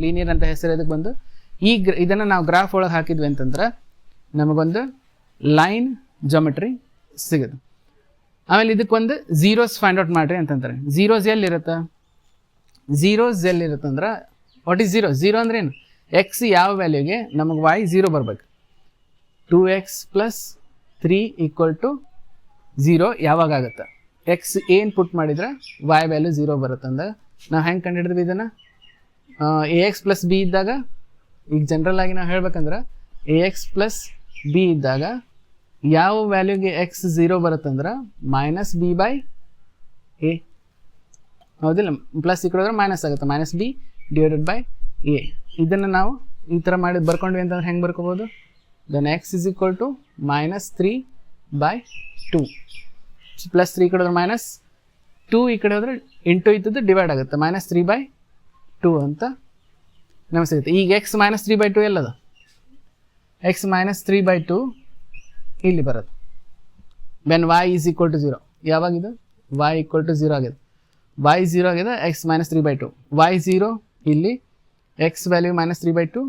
ಲೀನಿಯರ್ ಅಂತ ಹೆಸರು ಇದಕ್ಕೆ ಬಂದು. ಇದನ್ನು ನಾವು ಗ್ರಾಫ್ ಒಳಗೆ ಹಾಕಿದ್ವಿ ಅಂತಂದ್ರೆ ನಮಗೊಂದು ಲೈನ್ ಜಾಮೆಟ್ರಿ ಸಿಗುತ್ತೆ. ಆಮೇಲೆ ಇದಕ್ಕೊಂದು ಝೀರೋಸ್ ಫೈಂಡ್ ಔಟ್ ಮಾಡಿರಿ ಅಂತಂತಾರೆ. ಝೀರೋಸ್ ಎಲ್ಲಿರುತ್ತೆ? ಝೀರೋಸ್ ಎಲ್ಲಿರುತ್ತೆ ಅಂದ್ರೆ ವಾಟ್ ಈಸ್ ಝೀರೋ ಅಂದ್ರೆ ಏನು? ಎಕ್ಸ್ ಯಾವ ವ್ಯಾಲ್ಯೂಗೆ ನಮಗೆ ವೈ 0 ಬರಬೇಕು. 2x + 3 = 0 ಯಾವಾಗ ಆಗುತ್ತೆ? ಎಕ್ಸ್ ಏನು ಪುಟ್ ಮಾಡಿದ್ರೆ ವೈ ವ್ಯಾಲ್ಯೂ 0 ಬರುತ್ತೆ ಅಂದಾಗ ನಾವು ಹೆಂಗೆ ಕಂಡುಹಿಡಿದ್ವಿ ಇದನ್ನು? ax + b ಇದ್ದಾಗ, ಈಗ ಜನರಲ್ ಆಗಿ ನಾವು ಹೇಳ್ಬೇಕಂದ್ರೆ ax + b ಇದ್ದಾಗ ಯಾವ ವ್ಯಾಲ್ಯೂಗೆ ಎಕ್ಸ್ 0 ಬರುತ್ತಂದ್ರೆ -b/a. ಹೌದಿಲ್ಲ? ಪ್ಲಸ್ ಈ ಕಡೆ ಹೋದ್ರೆ ಮೈನಸ್ ಆಗುತ್ತೆ. -b/a. ಇದನ್ನು ನಾವು ಈ ಥರ ಮಾಡಿ ಬರ್ಕೊಂಡ್ವಿ ಅಂತಂದ್ರೆ ಹೆಂಗೆ ಬರ್ಕೋಬೋದು? Then x = -3/2. ಪ್ಲಸ್ 3 ಈ ಕಡೆ ಹೋದ್ರೆ -2, ಈ ಕಡೆ ಹೋದ್ರೆ ಇಂಟು ಇದ್ದದ್ದು ಡಿವೈಡ್ ಆಗುತ್ತೆ. -3/2 ಅಂತ ನಮಗೆ ಸಿಗುತ್ತೆ. ಈಗ x -3/2 ಎಲ್ಲದು? x -3/2 ಇಲ್ಲಿ ಬರುತ್ತೆ. When y = 0. ಯಾವಾಗಿದು? y = 0 ಆಗಿದೆ. y 0 ಆಗಿದೆ, x -3/2. y 0 ಇಲ್ಲಿ, x ವ್ಯಾಲ್ಯೂ -3/2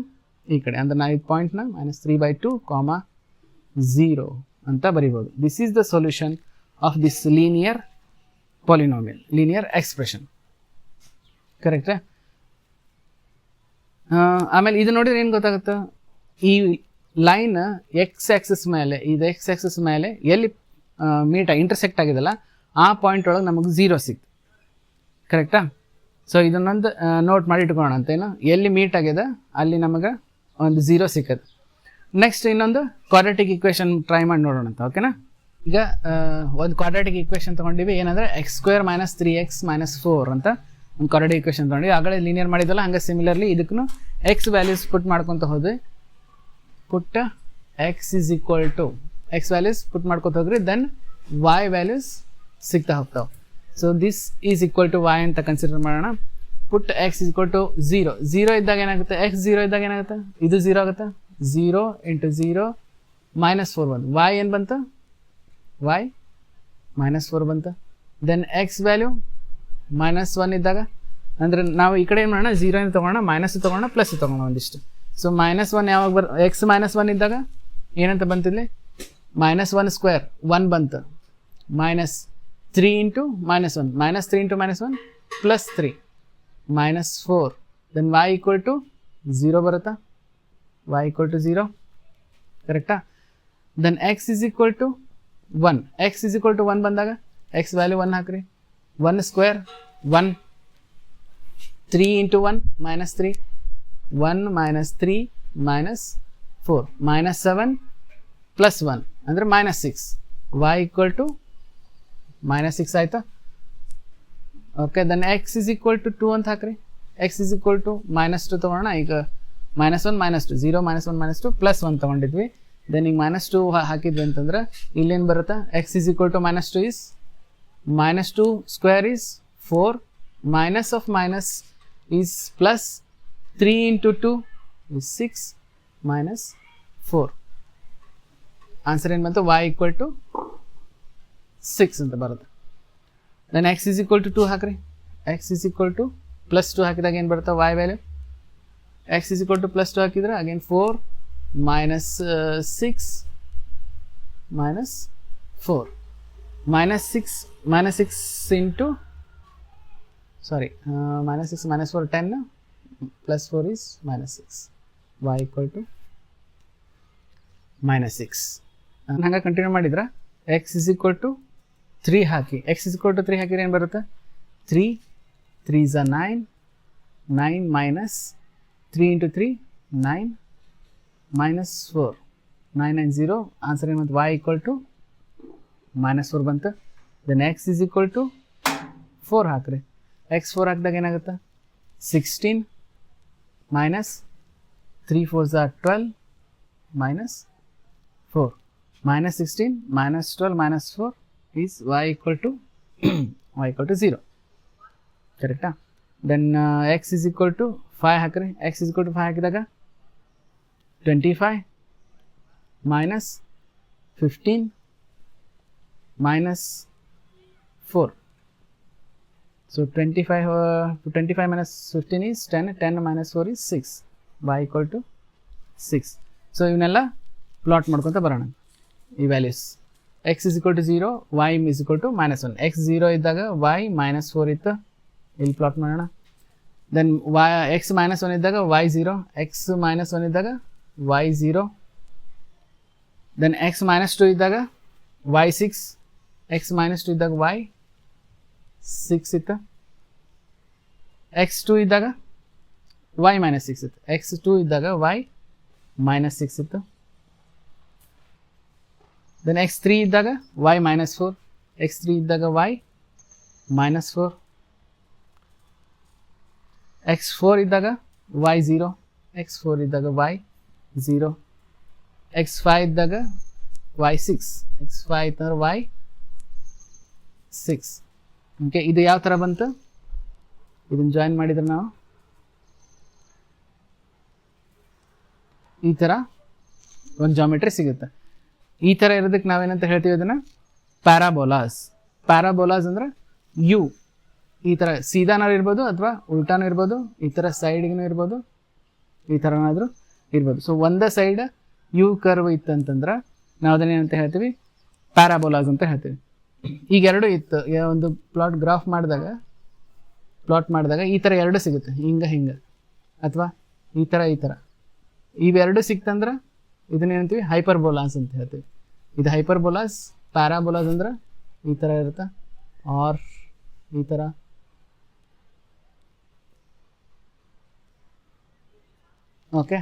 ಈ ಕಡೆ. ಅಂದ್ರೆ ನಾವು ಈ ಪಾಯಿಂಟ್ನ -3/2, 0 ಅಂತ ಬರಿಬೋದು. This is the solution of this linear polynomial, linear expression. ಕರೆಕ್ಟಾ? ಆಮೇಲೆ ಇದು ನೋಡಿದ್ರೆ ಏನು ಗೊತ್ತಾಗುತ್ತೆ? ಈ ಲೈನ್ ಎಕ್ಸ್ ಆಕ್ಸಿಸ್ ಮೇಲೆ, ಇದು ಎಕ್ಸ್ ಆಕ್ಸಿಸ್ ಮೇಲೆ ಎಲ್ಲಿ ಇಂಟರ್ಸೆಕ್ಟ್ ಆಗಿದೆಲ್ಲ ಆ ಪಾಯಿಂಟ್ ಒಳಗೆ ನಮಗೆ 0 ಸಿಕ್ತು. ಕರೆಕ್ಟಾ? ಸೊ ಇದನ್ನೊಂದು ನೋಟ್ ಮಾಡಿ ಇಟ್ಕೊಳ್ಳೋಣ ಅಂತೇನು. ಎಲ್ಲಿ ಮೀಟ್ ಆಗಿದೆ ಅಲ್ಲಿ ನಮಗೆ ಒಂದು 0 ಸಿಕ್ಕದು. ನೆಕ್ಸ್ಟ್ ಇನ್ನೊಂದು ಕ್ವಾಡ್ರಾಟಿಕ್ ಇಕ್ವೇಷನ್ ಟ್ರೈ ಮಾಡಿ ನೋಡೋಣ ಅಂತ. ಓಕೆನಾ? ಈಗ ಒಂದು ಕ್ವಾಡ್ರಾಟಿಕ್ ಇಕ್ವೇಷನ್ ತೊಗೊಂಡಿವಿ. ಏನಂದರೆ x² - 3x - 4 ಅಂತ ಒಂದು ಕ್ವಾಡ್ರಾಟಿಕ್ ಇಕ್ವೇಷನ್ ತೊಗೊಂಡಿವಿ. ಆಗಲೇ ಲೀನಿಯರ್ ಮಾಡಿದ್ದಲ್ಲ, ಹಂಗೆ ಸಿಮಿಲರ್ಲಿ ಇದಕ್ಕೂ ಎಕ್ಸ್ ವ್ಯಾಲ್ಯೂಸ್ ಪುಟ್ ಮಾಡ್ಕೊತ ಹೋದ್ವಿ. ಪುಟ್ x ವ್ಯಾಲ್ಯೂಸ್ ಪುಟ್ ಮಾಡ್ಕೊತ ಹೋಗ್ರಿ. ದೆನ್ y ವ್ಯಾಲ್ಯೂಸ್ ಸಿಗ್ತಾ ಹೋಗ್ತಾವೆ. So this is equal to y ಅಂತ ಕನ್ಸಿಡರ್ ಮಾಡೋಣ. ಪುಟ್ x = 0 ಇದ್ದಾಗ ಏನಾಗುತ್ತೆ? x 0 ಇದ್ದಾಗ ಏನಾಗುತ್ತೆ? ಇದು 0 ಆಗುತ್ತೆ. 0 × 0 -4 ಬಂತು. y ಏನು ಬಂತು? y -4 ಬಂತು. ದೆನ್ x ವ್ಯಾಲ್ಯೂ -1 ಇದ್ದಾಗ, ಅಂದರೆ ನಾವು ಈ ಕಡೆ ಏನು ಮಾಡೋಣ? 0 ತೊಗೊಳ್ಳೋಣ, ಮೈನಸ್ ತೊಗೊಳ್ಳೋಣ, ಪ್ಲಸ್ ತೊಗೊಳ್ಳೋಣ ಒಂದಿಷ್ಟು. ಸೊ -1 ಯಾವಾಗ x -1 ಇದ್ದಾಗ ಏನಂತ ಬಂತಿಲ್ಲಿ? -1² 1 ಬಂತು. -3 × -1 -3 × -1 +3 -4. ದೆನ್ y = 0 ಬರುತ್ತಾ? y = 0. ಕರೆಕ್ಟಾ? Then x = 1. x = 1 ಬಂದಾಗ x ವ್ಯಾಲ್ಯೂ 1 ಹಾಕ್ರಿ. 1² 1. 3 × 1 -3. 1 -3 -4 -7 +1 ಅಂದರೆ -6. y = -6 ಆಯಿತಾ? ಓಕೆ. ದೆನ್ x = 2 ಅಂತ ಹಾಕ್ರಿ. x = -2 ತೊಗೊಳ್ಳೋಣ. ಈಗ -1 -2 0 -1 -2 +1 ತೊಗೊಂಡಿದ್ವಿ. ದೆನ್ ಈಗ -2 ಹಾಕಿದ್ವಿ ಅಂತಂದ್ರೆ ಇಲ್ಲೇನು ಬರುತ್ತೆ? x = -2 is -2² is 4, minus of minus is plus 3 × 2 is 6 -4. Answer ಏನು ಬಂತು? y = 6 ಅಂತ ಬರುತ್ತೆ. ದೆನ್ x = 2 ಹಾಕ್ರಿ. x = +2 ಹಾಕಿದಾಗ ಏನು ಬರುತ್ತೆ? y value. x = +2 ಹಾಕಿದ್ರೆ again 4 -6 -4 -6 into sorry -6 -4 10 +4 is -6. y = -6. ಹಂಗೆ ಕಂಟಿನ್ಯೂ ಮಾಡಿದ್ರೆ ಎಕ್ಸ್ ಇಸ್ ಈಕ್ವಲ್ ಟು 3 ಹಾಕಿ, ಎಕ್ಸ್ ಇಸ್ ಈಕ್ವಲ್ ಟು 3 ಹಾಕಿದ್ರೆ ಏನು ಬರುತ್ತೆ? 3 3 is 9, 9 minus 3 into 3 9 minus 4, 9 and 0, answer ಏನು ಬಂತು? y equal to -4 ಬಂತು. Then x is equal to 4 ಹಾಕ್ರಿ, x 4 ಹಾಕಿದಾಗ ಏನಾಗುತ್ತೆ? 16 minus 3 4s are 12 minus 4, minus 16 minus 12 minus 4 is y equal to y equal to 0. ಕರೆಕ್ಟಾ? Then x is equal to 5 ಹಾಕ್ರಿ, x is equal to 5 ಹಾಕಿದಾಗ 25 minus 15 minus 4. So 25 minus 15 is 10, 10 minus 4 is 6, y equal to 6. So ಇವನ್ನೆಲ್ಲ plot ಮಾಡ್ಕೊತ ಬರೋಣ ಈ values. X is equal to 0, y is equal to -1. X 0 ಇದ್ದಾಗ y -4 ಇತ್ತು, ಇಲ್ಲಿ plot ಮಾಡೋಣ. ದೆನ್ ಎಕ್ಸ್ -1 ಇದ್ದಾಗ y 0, ಎಕ್ಸ್ -1 ಇದ್ದಾಗ y 0. ದೆನ್ ಎಕ್ಸ್ -2 ಇದ್ದಾಗ y 6, ಎಕ್ಸ್ -2 ಇದ್ದಾಗ y 6 ಇತ್ತು. ಎಕ್ಸ್ 2 ಇದ್ದಾಗ y -6 ಇತ್ತು, ಎಕ್ಸ್ 2 ಇದ್ದಾಗ y -6 ಇತ್ತು. ದೆನ್ ಎಕ್ಸ್ 3 ಇದ್ದಾಗ y -4, ಎಕ್ಸ್ 3 ಇದ್ದಾಗ y -4. ಎಕ್ಸ್ 4 ಇದ್ದಾಗ y 0, ಎಕ್ಸ್ 4 ಇದ್ದಾಗ y 0. ಎಕ್ಸ್ 5 ಇದ್ದಾಗ y 6, ಎಕ್ಸ್ 5 ಇತ್ತಂದ್ರೆ y 6. ಓಕೆ, ಇದು ಯಾವ ಥರ ಬಂತು? ಇದನ್ನು ಜಾಯಿನ್ ಮಾಡಿದ್ರೆ ನಾವು ಈ ಥರ ಒಂದು ಜಾಮೆಟ್ರಿ ಸಿಗುತ್ತೆ. ಈ ಥರ ಇರೋದಕ್ಕೆ ನಾವೇನಂತ ಹೇಳ್ತೀವಿ? ಅದನ್ನು ಪ್ಯಾರಾಬೋಲಾಸ್. ಪ್ಯಾರಾಬೋಲಾಸ್ ಅಂದರೆ ಯು ಈ ಥರ ಸೀದಾನಾರು ಇರ್ಬೋದು ಅಥವಾ ಉಲ್ಟಾನೂ ಇರ್ಬೋದು, ಈ ಥರ ಸೈಡ್ಗೂ ಇರ್ಬೋದು, ಈ ಥರನಾದರೂ ಇರ್ಬೋದು. ಸೊ ಒಂದೇ ಸೈಡ್ ಯು ಕರ್ವ್ ಇತ್ತಂತಂದ್ರೆ ನಾವು ಅದನ್ನೇನಂತ ಹೇಳ್ತೀವಿ? ಪ್ಯಾರಾಬೋಲಾಸ್ ಅಂತ ಹೇಳ್ತೀವಿ. ಈಗ ಎರಡು ಇತ್ತು, ಒಂದು ಗ್ರಾಫ್ ಮಾಡಿದಾಗ ಈ ಥರ ಎರಡು ಸಿಗುತ್ತೆ, ಹಿಂಗೆ ಅಥವಾ ಈ ಥರ ಇವೆರಡು ಸಿಕ್ತಂದ್ರೆ ಇದನ್ನೇನಂತೀವಿ? ಹೈಪರ್ಬೋಲಾಸ್ ಅಂತ ಹೇಳ್ತೀವಿ. ಇದು ಹೈಪರ್ಬೋಲಾಸ್. ಪ್ಯಾರಾಬೋಲಾಸ್ ಅಂದ್ರೆ ಈ ಥರ ಇರುತ್ತೆ, ಆರ್ ಈ ಥರ. ಓಕೆ,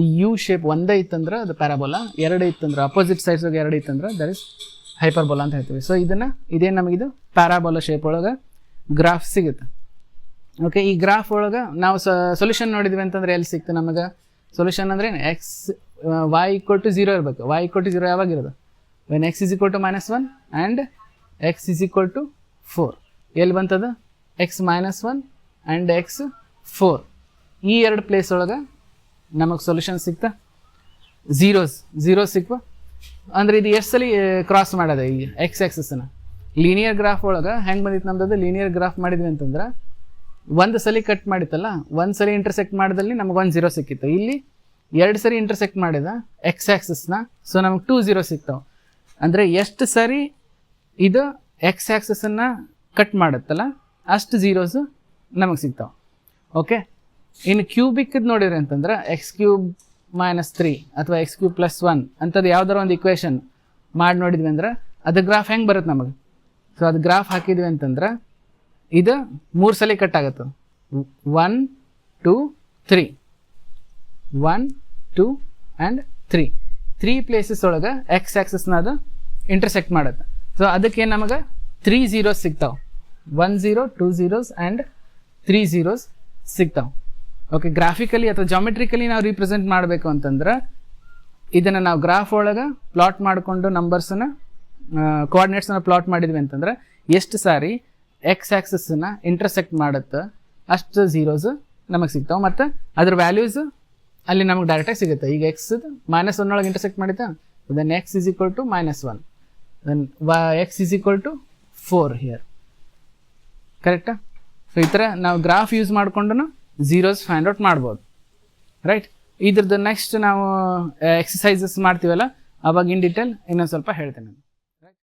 ಈ ಯು ಶೇಪ್ ಒಂದೇ ಇತ್ತಂದ್ರೆ ಅದು ಪ್ಯಾರಾಬೋಲಾ, ಎರಡು ಇತ್ತಂದ್ರೆ ಅಪೋಸಿಟ್ ಸೈಡ್ಸ್ಗೆ ಎರಡು ಇತ್ತಂದ್ರೆ ದಟ್ ಇಸ್ ಹೈಪರ್ಬೋಲಾ ಅಂತ ಹೇಳ್ತೀವಿ. ಸೊ ಇದೇನು ನಮಗಿದು ಪ್ಯಾರಾಬೋಲಾ ಶೇಪ್ ಒಳಗೆ ಗ್ರಾಫ್ ಸಿಗುತ್ತೆ. ಓಕೆ, ಈ ಗ್ರಾಫ್ ಒಳಗೆ ನಾವು ಸೊಲ್ಯೂಷನ್ ನೋಡಿದ್ವಿ ಅಂತಂದ್ರೆ ಎಲ್ಲಿ ಸಿಕ್ತು ನಮಗೆ? ಸೊಲ್ಯೂಷನ್ ಅಂದ್ರೆ ಏನು? ಎಕ್ಸ್ y ಈಕ್ವಲ್ ಟು 0 ಇರಬೇಕು. y ಈಕ್ವಲ್ ಟು 0 ಯಾವಾಗಿರೋದು? When x is equal to -1 and x is equal to 4. ಎಲ್ಲಿ ಬಂತದ? X -1 and X 4. ಈ ಎರಡು ಪ್ಲೇಸ್ ಒಳಗೆ ನಮಗೆ ಸೊಲ್ಯೂಷನ್ ಸಿಗ್ತಾ? ಝೀರೋ ಸಿಕ್ವ ಅಂದ್ರೆ ಇದು ಎಷ್ಟು ಸಲ ಕ್ರಾಸ್ ಮಾಡೋದು ಈ ಎಕ್ಸ್ ಆಕ್ಸಿಸ್ನ? ಲೀನಿಯರ್ ಗ್ರಾಫ್ ಒಳಗೆ ಹೆಂಗೆ ಬಂದಿತ್ತು ನಮ್ದು? ಲೀನಿಯರ್ ಗ್ರಾಫ್ ಮಾಡಿದ್ವಿ ಅಂತಂದ್ರೆ ಒಂದು ಸಲ ಕಟ್ ಮಾಡಿತ್ತಲ್ಲ, ಒಂದು ಸಲ ಇಂಟರ್ಸೆಕ್ಟ್ ಮಾಡಿದಲ್ಲಿ ನಮಗೆ 1 0 ಸಿಕ್ಕಿತ್ತು. ಇಲ್ಲಿ 2 ಸರಿ ಇಂಟರ್ಸೆಕ್ಟ್ ಮಾಡಿದ ಎಕ್ಸ್ ಆಕ್ಸಿಸ್ನ, ಸೊ ನಮಗೆ 2 0 ಸಿಗ್ತಾವೆ. ಅಂದರೆ ಎಷ್ಟು ಸರಿ ಇದು ಎಕ್ಸ್ ಆಕ್ಸಿಸನ್ನು ಕಟ್ ಮಾಡುತ್ತಲ್ಲ ಅಷ್ಟು ಝೀರೋಸು ನಮಗೆ ಸಿಗ್ತಾವೆ. ಓಕೆ, ಇನ್ನು ಕ್ಯೂಬಿಕ್ದು ನೋಡಿದ್ರಿ ಅಂತಂದ್ರೆ x³ -3 ಅಥವಾ x³ +1 ಅಂಥದ್ದು ಯಾವ್ದಾರ ಒಂದು ಇಕ್ವೇಷನ್ ಮಾಡಿ ನೋಡಿದ್ವಿ ಅಂದ್ರೆ ಅದು ಗ್ರಾಫ್ ಹೆಂಗೆ ಬರುತ್ತೆ ನಮಗೆ? ಸೊ ಅದು ಗ್ರಾಫ್ ಹಾಕಿದ್ವಿ ಅಂತಂದ್ರೆ ಇದು 3 ಸಲ ಕಟ್ ಆಗುತ್ತೆ. 1 2 3 1 2 ಆ್ಯಂಡ್ 3 ಪ್ಲೇಸಸ್ ಒಳಗೆ ಎಕ್ಸ್ ಆಕ್ಸಿಸ್ನ ಅದು ಇಂಟರ್ಸೆಕ್ಟ್ ಮಾಡುತ್ತೆ. ಸೊ ಅದಕ್ಕೆ ನಮಗೆ 3 zeros ಸಿಗ್ತಾವೆ. 1 0 2 zeros ಆ್ಯಂಡ್ 3 zeros ಸಿಗ್ತಾವೆ. ಓಕೆ, ಗ್ರಾಫಿಕಲಿ ಅಥವಾ ಜಾಮೆಟ್ರಿಕಲಿ ನಾವು ರೀಪ್ರೆಸೆಂಟ್ ಮಾಡಬೇಕು ಅಂತಂದ್ರೆ ಇದನ್ನು ನಾವು ಗ್ರಾಫ್ ಒಳಗೆ ಪ್ಲಾಟ್ ಮಾಡಿಕೊಂಡು ನಂಬರ್ಸನ್ನು ಕೋಆರ್ಡಿನೇಟ್ಸನ್ನು ಪ್ಲಾಟ್ ಮಾಡಿದ್ವಿ ಅಂತಂದ್ರೆ ಎಷ್ಟು ಸಾರಿ ಎಕ್ಸ್ ಆಕ್ಸಿಸನ್ನು ಇಂಟರ್ಸೆಕ್ಟ್ ಮಾಡುತ್ತೆ ಅಷ್ಟು ಝೀರೋಸು ನಮಗೆ ಸಿಗ್ತಾವೆ. ಮತ್ತು ಅದ್ರ ವ್ಯಾಲ್ಯೂಸು ಅಲ್ಲಿ ನಮಗೆ ಡೈರೆಕ್ಟಾಗಿ ಸಿಗುತ್ತೆ. ಈಗ ಎಕ್ಸ್ -1 ಒಳಗೆ ಇಂಟರ್ಸೆಕ್ಟ್ ಮಾಡಿತಾ, then x is equal to -1, then x is equal to 4 here. ಕರೆಕ್ಟಾ? ಸೊ ಈ ಥರ ನಾವು ಗ್ರಾಫ್ ಯೂಸ್ ಮಾಡಿಕೊಂಡು ಝೀರೋಸ್ ಫೈಂಡ್ ಔಟ್ ಮಾಡ್ಬೋದು. ರೈಟ್, ಇದ್ರದ್ದು ನೆಕ್ಸ್ಟ್ ನಾವು ಎಕ್ಸಸೈಸಸ್ ಮಾಡ್ತೀವಲ್ಲ ಅವಾಗ ಇನ್ ಡೀಟೇಲ್ ಇನ್ನೊಂದು ಸ್ವಲ್ಪ ಹೇಳ್ತೇನೆ.